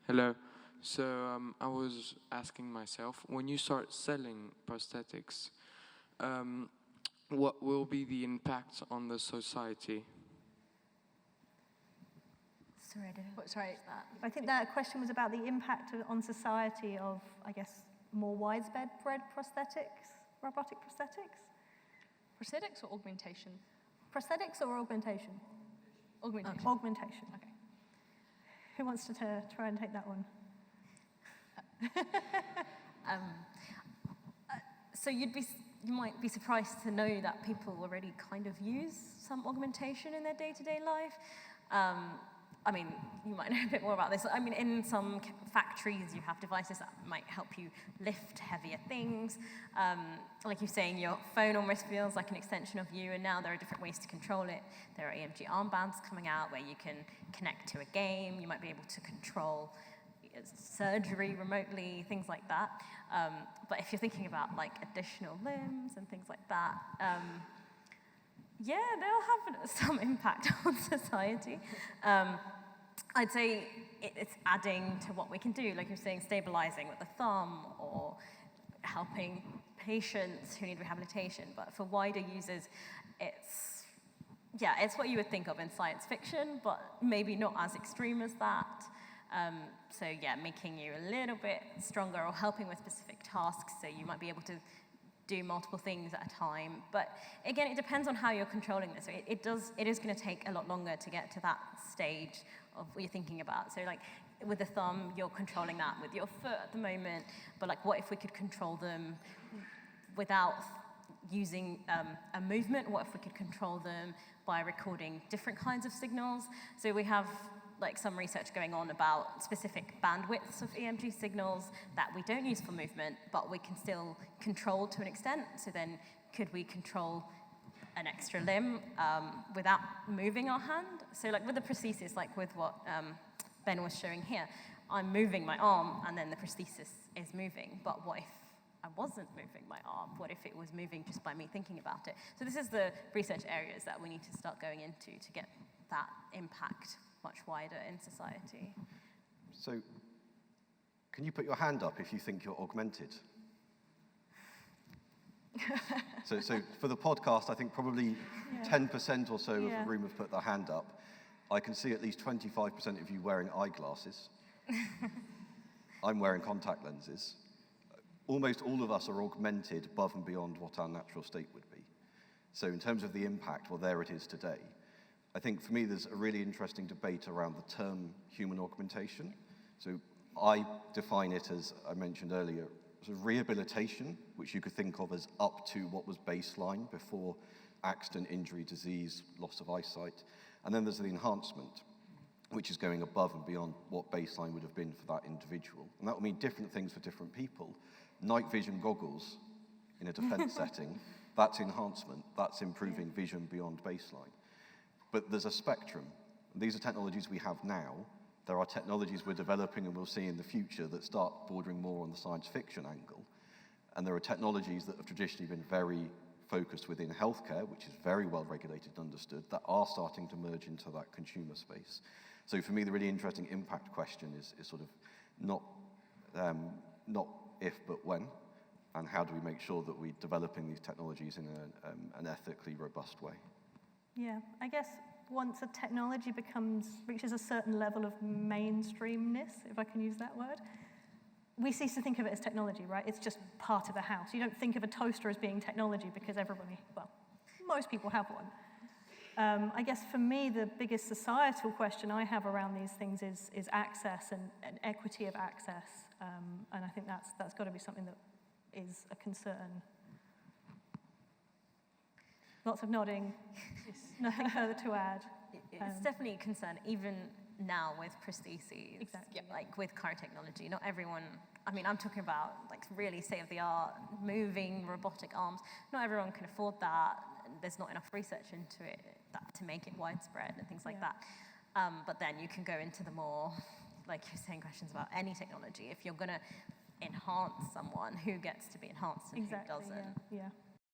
Hello. So I was asking myself, when you start selling prosthetics, what will be the impact on the society? Sorry, I didn't. Sorry, that. I think that question was about the impact on society of, I guess, more widespread prosthetics, robotic prosthetics? Prosthetics or augmentation? Prosthetics or augmentation? Augmentation. Augmentation. Okay. Who wants to try and take that one? So you might be surprised to know that people already kind of use some augmentation in their day-to-day life. I mean, you might know a bit more about this. I mean, in some factories, you have devices that might help you lift heavier things. Like you're saying, your phone almost feels like an extension of you, and now there are different ways to control it. There are EMG armbands coming out where you can connect to a game. You might be able to control surgery remotely, things like that. But if you're thinking about like additional limbs and things like that, yeah, they'll have some impact on society. I'd say it's adding to what we can do, like you're saying, stabilizing with the thumb or helping patients who need rehabilitation. But for wider users, it's what you would think of in science fiction, but maybe not as extreme as that. So yeah, making you a little bit stronger or helping with specific tasks, so you might be able to do multiple things at a time. But again, it depends on how you're controlling this. It is going to take a lot longer to get to that stage of what you're thinking about. So like with the thumb, you're controlling that with your foot at the moment, but like what if we could control them without using a movement? What if we could control them by recording different kinds of signals? So we have like some research going on about specific bandwidths of EMG signals that we don't use for movement, but we can still control to an extent. So then could we control an extra limb without moving our hand? So like with the prosthesis, like with what Ben was showing here, I'm moving my arm and then the prosthesis is moving. But what if I wasn't moving my arm? What if it was moving just by me thinking about it? So this is the research areas that we need to start going into to get that impact much wider in society. So, can you put your hand up if you think you're augmented? so for the podcast, I think probably 10% or so of the room have put their hand up. I can see at least 25% of you wearing eyeglasses. I'm wearing contact lenses. Almost all of us are augmented above and beyond what our natural state would be. So in terms of the impact, well, there it is today. I think for me, there's a really interesting debate around the term human augmentation. So I define it as, I mentioned earlier, as a rehabilitation, which you could think of as up to what was baseline before accident, injury, disease, loss of eyesight. And then there's the enhancement, which is going above and beyond what baseline would have been for that individual. And that will mean different things for different people. Night vision goggles in a defense setting, that's enhancement, that's improving vision beyond baseline. But there's a spectrum. These are technologies we have now. There are technologies we're developing and we'll see in the future that start bordering more on the science fiction angle. And there are technologies that have traditionally been very focused within healthcare, which is very well regulated and understood, that are starting to merge into that consumer space. So for me, the really interesting impact question is sort of not if, but when, and how do we make sure that we're developing these technologies in an ethically robust way. Yeah, I guess once a technology reaches a certain level of mainstreamness, if I can use that word, we cease to think of it as technology, right? It's just part of the house. You don't think of a toaster as being technology because most people have one. I guess for me, the biggest societal question I have around these things is access and equity of access. And I think that's got to be something that is a concern. Lots of nodding. Nothing further to add. It's definitely a concern, even now with prostheses. Exactly. Like with current technology, not everyone, I mean, I'm talking about like really state-of-the-art, moving robotic arms. Not everyone can afford that. There's not enough research into it to make it widespread and things like that. But then you can go into the more, like you're saying, questions about any technology. If you're going to enhance someone, who gets to be enhanced and who doesn't? Yeah.